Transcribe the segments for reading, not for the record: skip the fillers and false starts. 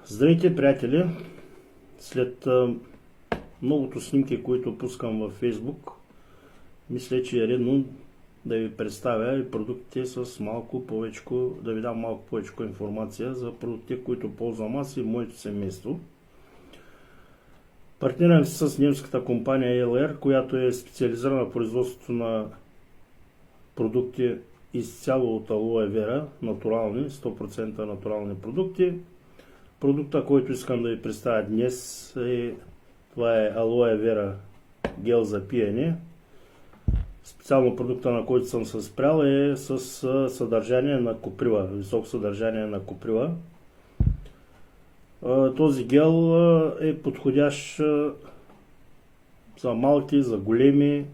Здравейте, приятели! След многото снимки, които пускам във Facebook, мисля, че е редно да ви представя и продуктите с малко повече, да ви дам малко повече информация за продуктите, които ползвам аз и моето семейство. Партнирам се с немската компания ELR, която е специализирана в производството на продукти изцяло от алоe вера, натурални, 100% натурални продукти. Продукта, който искам да ви представя днес това е алоe вера гел за пиене. Специално продукта, на който съм се спрял, е с съдържание на коприва, високо съдържание на коприва. Този гел е подходящ за малки, за големи,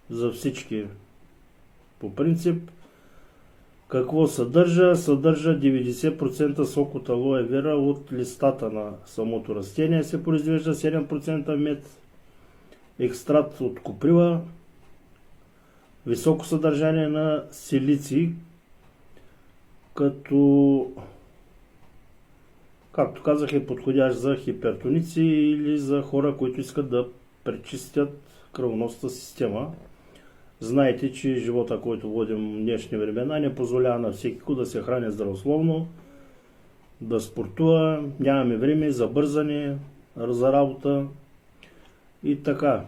за всички. По принцип, какво съдържа? Съдържа 90% сок от алоe вера от листата на самото растение. Се произвежда 7% мед, екстракт от коприва, високо съдържание на силици, както казах, е подходящ за хипертоници или за хора, които искат да пречистят кръвоносната система. Знаете, че живота, който водим в днешни времена, не позволява на всеки да се храни здравословно, да спортува, нямаме време за бързане, за работа и така.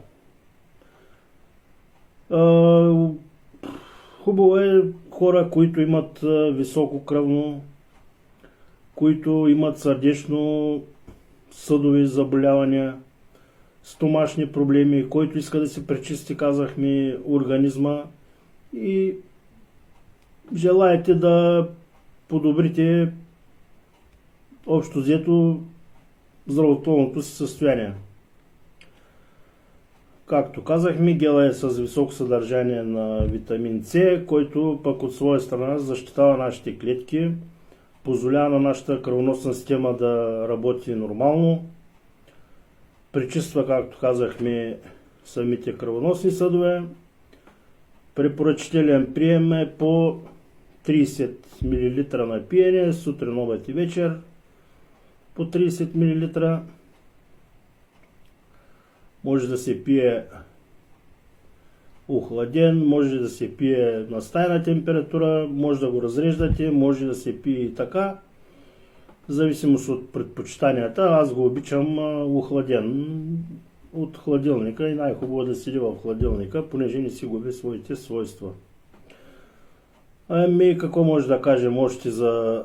Хубаво е хора, които имат високо кръвно, които имат сърдечно-съдови заболявания, стомашни проблеми, който иска да си пречисти, казахме, организма и желаете да подобрите общо взето здравословното си състояние. Както казахме, гела е с високо съдържание на витамин С, който пък от своя страна защитава нашите клетки, позволява на нашата кръвоносна система да работи нормално, пречиства, както казахме, самите кръвоносни съдове. Препоръчителен прием е по 30 мл на пиене, сутрин, обед и вечер по 30 мл. Може да се пие охладен, може да се пие на стайна температура, може да го разреждате, може да се пие и така. В зависимост от предпочитанията, аз го обичам охладен от хладилника и най-хубаво да седи в хладилника, понеже не си губи своите свойства. Ами какво може да кажем още за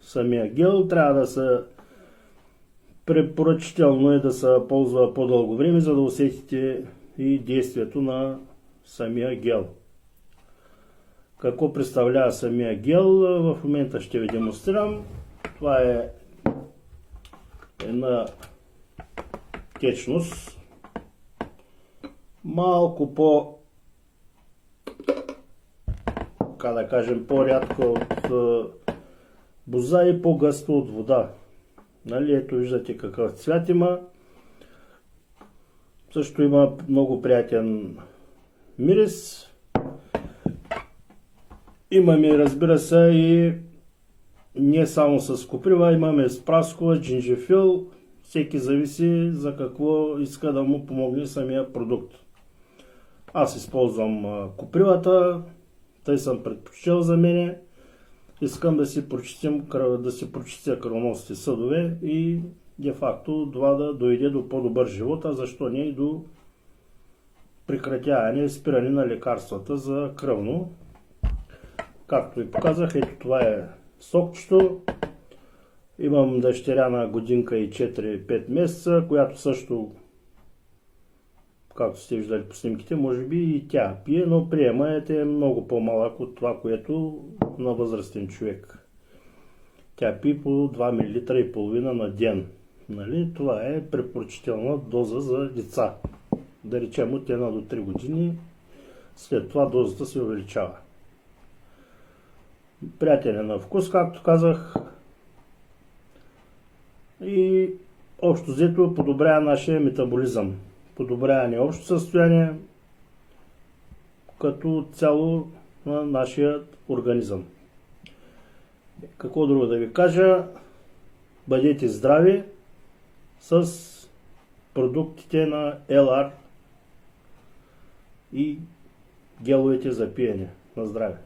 самия гел? Трябва да се препоръчително е да се ползва по-дълго време, за да усетите и действието на самия гел. Какво представлява самия гел? В момента ще ви демонстрирам. Това е една течност, малко по-рядка от боза и по-гъста от вода. Нали, ето виждате какъв цвят има. Също има много приятен мирис. Имаме, разбира се, и не само с коприва, имаме спраскова, джинжефил. Всеки зависи за какво иска да му помогне самия продукт. Аз използвам копривата, тъй съм предпочитал за мене. Искам да си прочистя кръвоносните съдове и де-факто това да дойде до по-добър живот, а защо не и до прекратяване и спиране на лекарствата за кръвно. Както ви показах, ето това е сокчето. Имам дъщеря на годинка и 4-5 месеца, която също, както сте виждали по снимките, може би и тя пие, но приемът е много по-малък от това, което на възрастен човек. Тя пие по 2 мл и половина на ден. Нали? Това е препоръчителна доза за деца. Да речем от 1 до 3 години, след това дозата се увеличава. Приятелен на вкус, както казах, и общо взето подобрява нашия метаболизъм. Подобрява ни общо състояние като цяло на нашия организъм. Какво друго да ви кажа? бъдете здрави с продуктите на LR и геловете за пиене. На здраве!